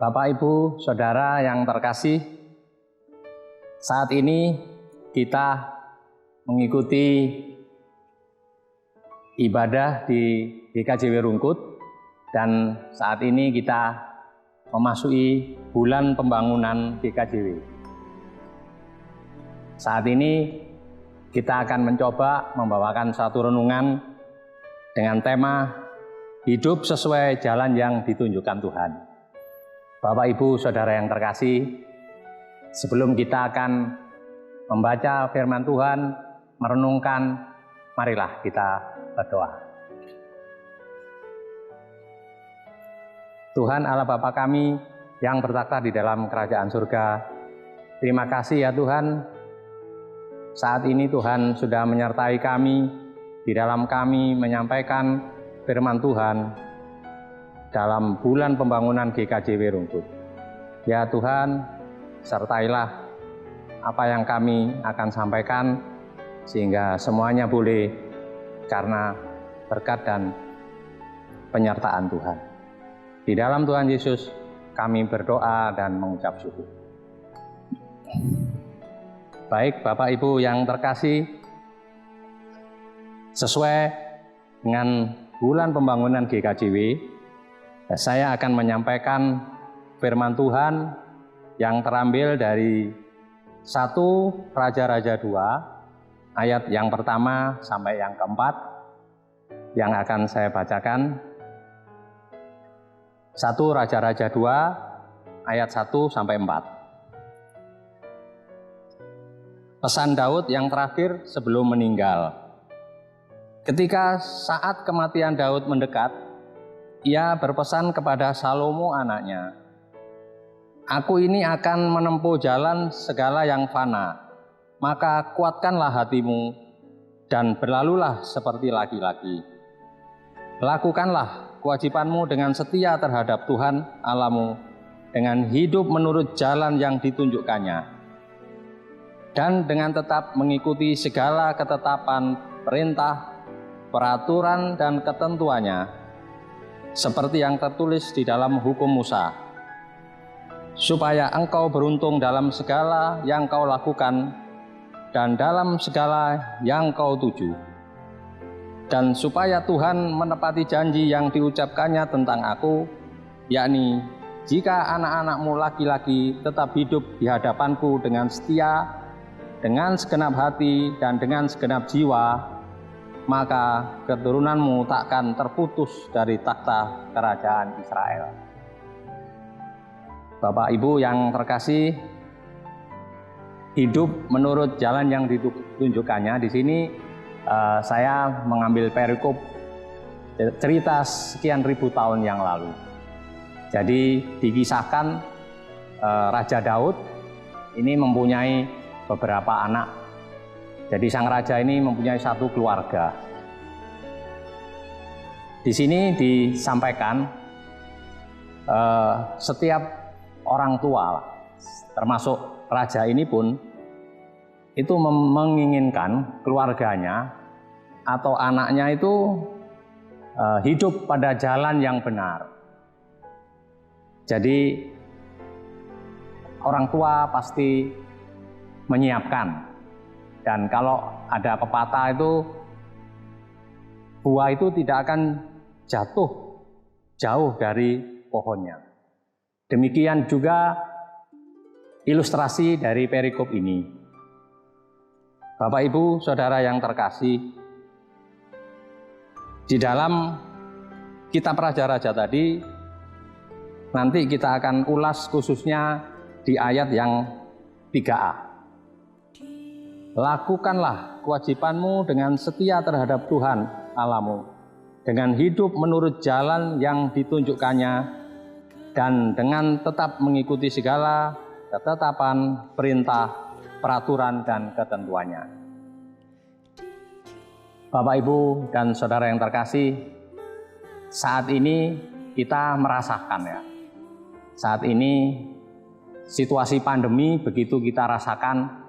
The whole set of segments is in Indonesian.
Bapak, Ibu, Saudara yang terkasih, saat ini kita mengikuti ibadah di GKJW Rungkut dan saat ini kita memasuki bulan pembangunan GKJW. Saat ini kita akan mencoba membawakan satu renungan dengan tema hidup sesuai jalan yang ditunjukkan Tuhan. Bapak, Ibu, Saudara yang terkasih, sebelum kita akan membaca firman Tuhan, merenungkan, marilah kita berdoa. Tuhan Allah Bapa kami yang bertakhta di dalam kerajaan surga, terima kasih ya Tuhan, saat ini Tuhan sudah menyertai kami, di dalam kami menyampaikan firman Tuhan, dalam bulan pembangunan GKJW Rungkut. Ya Tuhan, sertailah apa yang kami akan sampaikan, sehingga semuanya boleh karena berkat dan penyertaan Tuhan. Di dalam Tuhan Yesus, kami berdoa dan mengucap syukur. Baik Bapak Ibu yang terkasih, sesuai dengan bulan pembangunan GKJW, saya akan menyampaikan firman Tuhan yang terambil dari 1 Raja-Raja 2, ayat yang pertama sampai yang keempat, yang akan saya bacakan. 1 Raja-Raja 2, ayat 1 sampai 4. Pesan Daud yang terakhir sebelum meninggal. Ketika saat kematian Daud mendekat, ia berpesan kepada Salomo anaknya, "Aku ini akan menempuh jalan segala yang fana, maka kuatkanlah hatimu dan berlalulah seperti laki-laki. Lakukanlah kewajibanmu dengan setia terhadap Tuhan Allahmu, dengan hidup menurut jalan yang ditunjukkannya, dan dengan tetap mengikuti segala ketetapan, perintah, peraturan, dan ketentuannya, seperti yang tertulis di dalam hukum Musa, supaya engkau beruntung dalam segala yang kau lakukan dan dalam segala yang kau tuju, dan supaya Tuhan menepati janji yang diucapkannya tentang aku, yakni jika anak-anakmu laki-laki tetap hidup di hadapanku dengan setia, dengan segenap hati dan dengan segenap jiwa, maka keturunanmu takkan terputus dari takhta kerajaan Israel." Bapak Ibu yang terkasih, hidup menurut jalan yang ditunjukkannya. Di sini saya mengambil perikop cerita sekian ribu tahun yang lalu. Jadi dikisahkan Raja Daud ini mempunyai beberapa anak. Jadi sang raja ini mempunyai satu keluarga. Di sini disampaikan setiap orang tua, termasuk raja ini pun, itu menginginkan keluarganya atau anaknya itu hidup pada jalan yang benar. Jadi orang tua pasti menyiapkan. Dan kalau ada pepatah itu, buah itu tidak akan jatuh jauh dari pohonnya. Demikian juga ilustrasi dari perikop ini. Bapak, Ibu, Saudara yang terkasih, di dalam kitab Raja-Raja tadi, nanti kita akan ulas khususnya di ayat yang 3a. Lakukanlah kewajibanmu dengan setia terhadap Tuhan Allahmu, dengan hidup menurut jalan yang ditunjukkannya, dan dengan tetap mengikuti segala ketetapan, perintah, peraturan, dan ketentuannya. Bapak, Ibu, dan Saudara yang terkasih, saat ini kita merasakan ya, saat ini situasi pandemi begitu kita rasakan.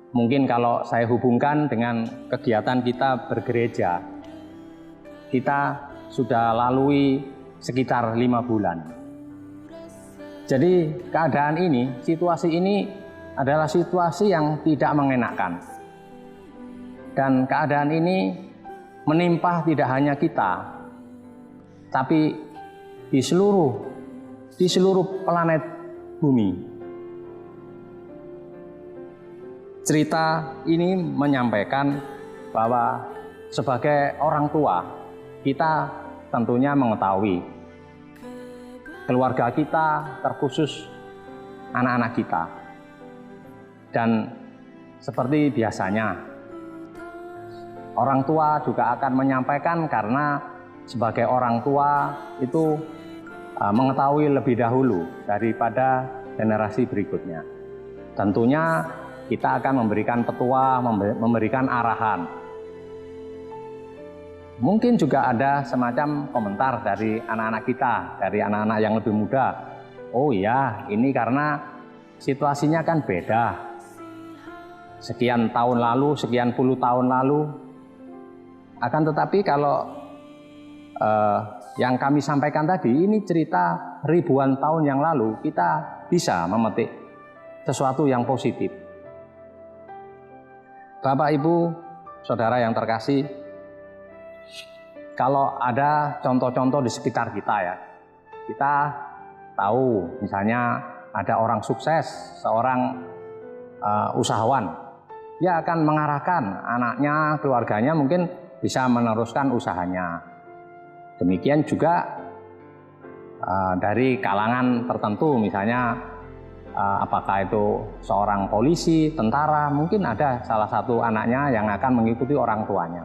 Mungkin kalau saya hubungkan dengan kegiatan kita bergereja, kita sudah lalui sekitar 5 bulan. Jadi keadaan ini, situasi ini adalah situasi yang tidak mengenakan. Dan keadaan ini menimpa tidak hanya kita, tapi di seluruh planet bumi. Cerita ini menyampaikan bahwa sebagai orang tua, kita tentunya mengetahui keluarga kita, terkhusus anak-anak kita. Dan seperti biasanya, orang tua juga akan menyampaikan karena sebagai orang tua itu mengetahui lebih dahulu daripada generasi berikutnya. Tentunya kita akan memberikan petua, memberikan arahan. Mungkin juga ada semacam komentar dari anak-anak kita, dari anak-anak yang lebih muda. Oh iya, ini karena situasinya kan beda. Sekian tahun lalu, sekian puluh tahun lalu. Akan tetapi kalau yang kami sampaikan tadi, ini cerita ribuan tahun yang lalu, kita bisa memetik sesuatu yang positif. Bapak, Ibu, Saudara yang terkasih, kalau ada contoh-contoh di sekitar kita ya, kita tahu misalnya ada orang sukses, seorang usahawan, dia akan mengarahkan anaknya, keluarganya mungkin bisa meneruskan usahanya. Demikian juga dari kalangan tertentu, misalnya apakah itu seorang polisi, tentara, mungkin ada salah satu anaknya yang akan mengikuti orang tuanya.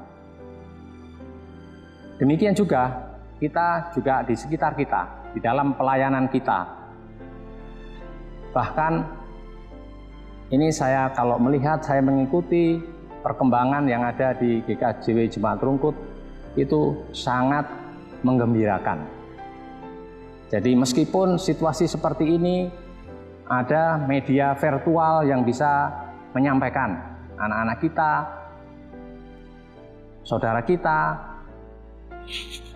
Demikian juga kita juga di sekitar kita, di dalam pelayanan kita. Bahkan ini saya kalau melihat, saya mengikuti perkembangan yang ada di GKJW Jemaat Rungkut, itu sangat menggembirakan. Jadi meskipun situasi seperti ini, ada media virtual yang bisa menyampaikan anak-anak kita, saudara kita,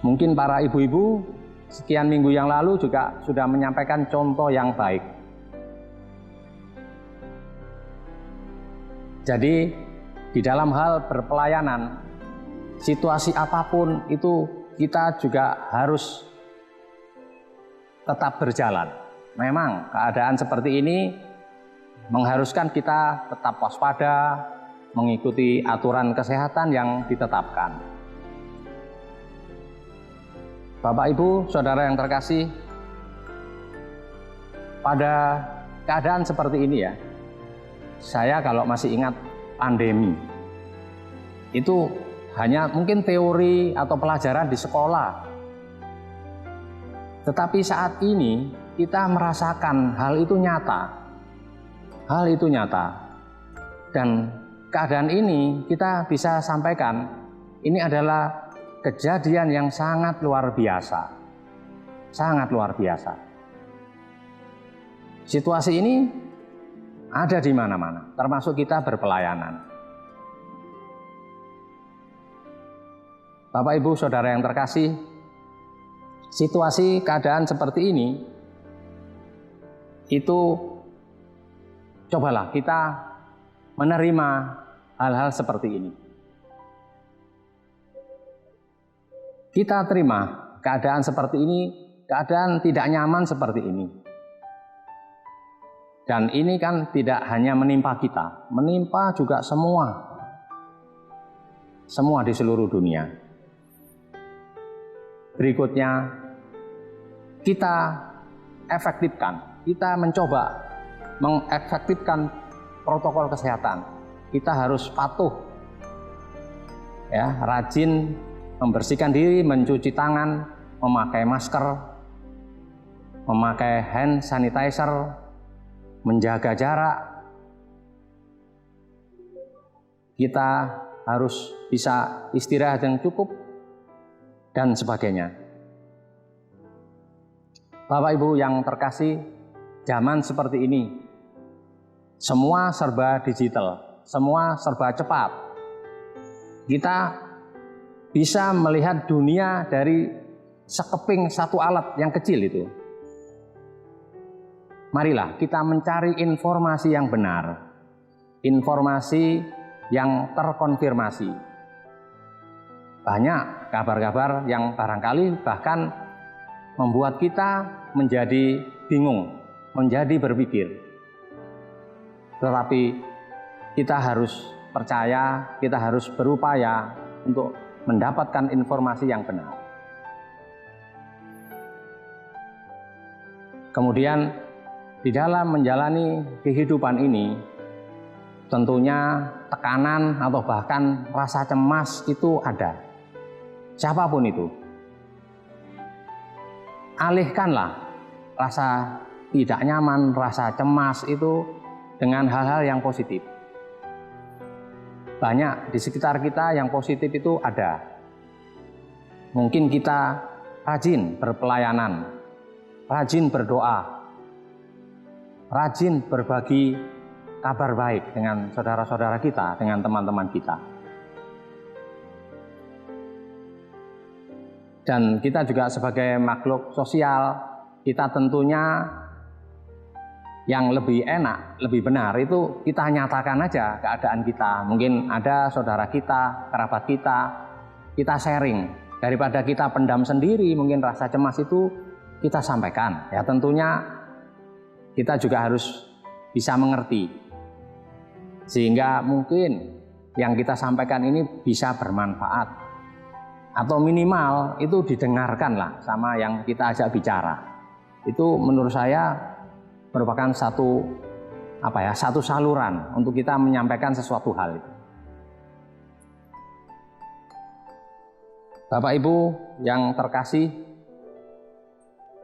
mungkin para ibu-ibu sekian minggu yang lalu juga sudah menyampaikan contoh yang baik. Jadi di dalam hal berpelayanan, situasi apapun itu kita juga harus tetap berjalan. Memang keadaan seperti ini mengharuskan kita tetap waspada, mengikuti aturan kesehatan yang ditetapkan. Bapak, Ibu, Saudara yang terkasih, pada keadaan seperti ini ya, saya kalau masih ingat pandemi, itu hanya mungkin teori atau pelajaran di sekolah. Tetapi saat ini kita merasakan hal itu nyata. Hal itu nyata. Dan keadaan ini kita bisa sampaikan, ini adalah kejadian yang sangat luar biasa. Sangat luar biasa. Situasi ini ada di mana-mana, termasuk kita berpelayanan. Bapak, Ibu, Saudara yang terkasih, situasi keadaan seperti ini, itu cobalah kita menerima hal-hal seperti ini. Kita terima keadaan seperti ini, keadaan tidak nyaman seperti ini. Dan ini kan tidak hanya menimpa kita, menimpa juga semua di seluruh dunia. Berikutnya, kita efektifkan, kita mencoba mengefektifkan protokol kesehatan. Kita harus patuh, ya, rajin membersihkan diri, mencuci tangan, memakai masker, memakai hand sanitizer, menjaga jarak. Kita harus bisa istirahat yang cukup dan sebagainya. Bapak, Ibu yang terkasih, zaman seperti ini, semua serba digital, semua serba cepat. Kita bisa melihat dunia dari sekeping satu alat yang kecil itu. marilah kita mencari informasi yang benar, informasi yang terkonfirmasi. Banyak kabar-kabar yang barangkali bahkan membuat kita menjadi bingung, menjadi berpikir. Tetapi kita harus percaya, kita harus berupaya untuk mendapatkan informasi yang benar. Kemudian di dalam menjalani kehidupan ini, tentunya tekanan atau bahkan rasa cemas itu ada. Siapapun itu. Alihkanlah rasa tidak nyaman, rasa cemas itu dengan hal-hal yang positif. Banyak di sekitar kita yang positif itu ada. Mungkin kita rajin berpelayanan, rajin berdoa, rajin berbagi kabar baik dengan saudara-saudara kita, dengan teman-teman kita. Dan kita juga sebagai makhluk sosial, kita tentunya yang lebih enak, lebih benar itu kita nyatakan aja keadaan kita. Mungkin ada saudara kita, kerabat kita sharing. Daripada kita pendam sendiri, mungkin rasa cemas itu kita sampaikan. Ya tentunya kita juga harus bisa mengerti. Sehingga mungkin yang kita sampaikan ini bisa bermanfaat. Atau minimal itu didengarkanlah sama yang kita ajak bicara. Itu menurut saya merupakan satu saluran untuk kita menyampaikan sesuatu hal itu. Bapak Ibu yang terkasih,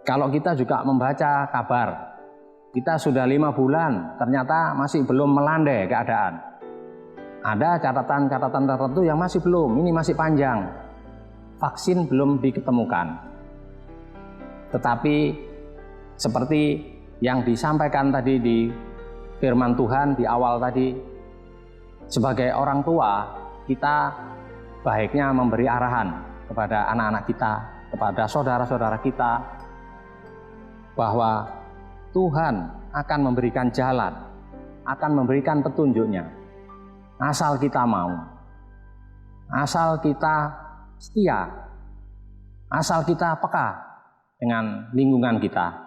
kalau kita juga membaca kabar, kita sudah 5 bulan ternyata masih belum melandai keadaan. Ada catatan-catatan tertentu yang masih belum, ini masih panjang. Vaksin belum diketemukan. Tetapi seperti yang disampaikan tadi di firman Tuhan di awal tadi, sebagai orang tua kita baiknya memberi arahan kepada anak-anak kita, kepada saudara-saudara kita, bahwa Tuhan akan memberikan jalan, akan memberikan petunjuknya, asal kita mau, asal kita setia, asal kita peka dengan lingkungan kita.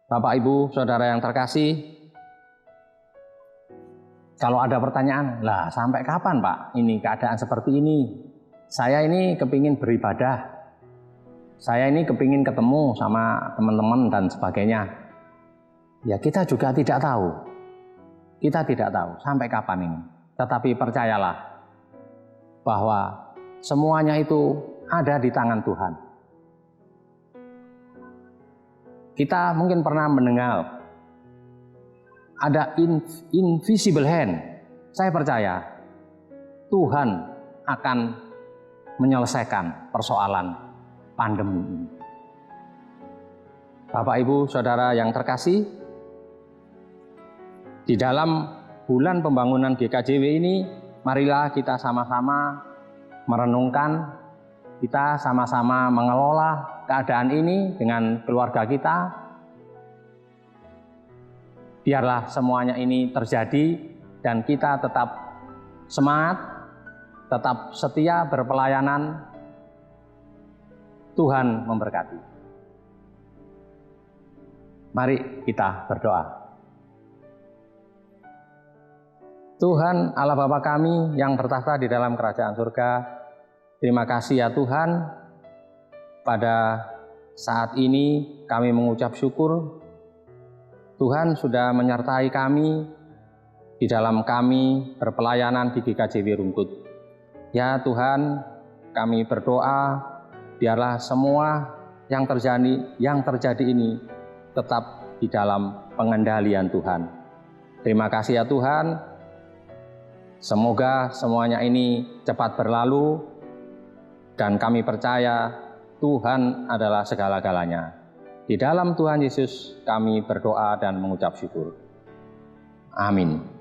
Bapak, Ibu, Saudara yang terkasih, kalau ada pertanyaan, lah sampai kapan Pak ini keadaan seperti ini? Saya ini kepingin beribadah, saya ini kepingin ketemu sama teman-teman dan sebagainya. Ya kita juga tidak tahu, sampai kapan ini. Tetapi percayalah bahwa semuanya itu ada di tangan Tuhan. Kita mungkin pernah mendengar ada invisible hand. Saya percaya Tuhan akan menyelesaikan persoalan pandemi ini. Bapak, Ibu, Saudara yang terkasih, di dalam bulan pembangunan GKJW ini, marilah kita sama-sama merenungkan, kita sama-sama mengelola keadaan ini dengan keluarga kita. Biarlah semuanya ini terjadi dan kita tetap semangat, tetap setia berpelayanan. Tuhan memberkati. Mari kita berdoa. Tuhan Allah Bapa kami yang bertahta di dalam kerajaan surga, terima kasih ya Tuhan, pada saat ini kami mengucap syukur Tuhan sudah menyertai kami di dalam kami berpelayanan di GKJW Rungkut. Ya Tuhan, kami berdoa biarlah semua yang terjadi ini tetap di dalam pengendalian Tuhan. Terima kasih ya Tuhan. Semoga semuanya ini cepat berlalu dan kami percaya Tuhan adalah segala-galanya. Di dalam Tuhan Yesus kami berdoa dan mengucap syukur. Amin.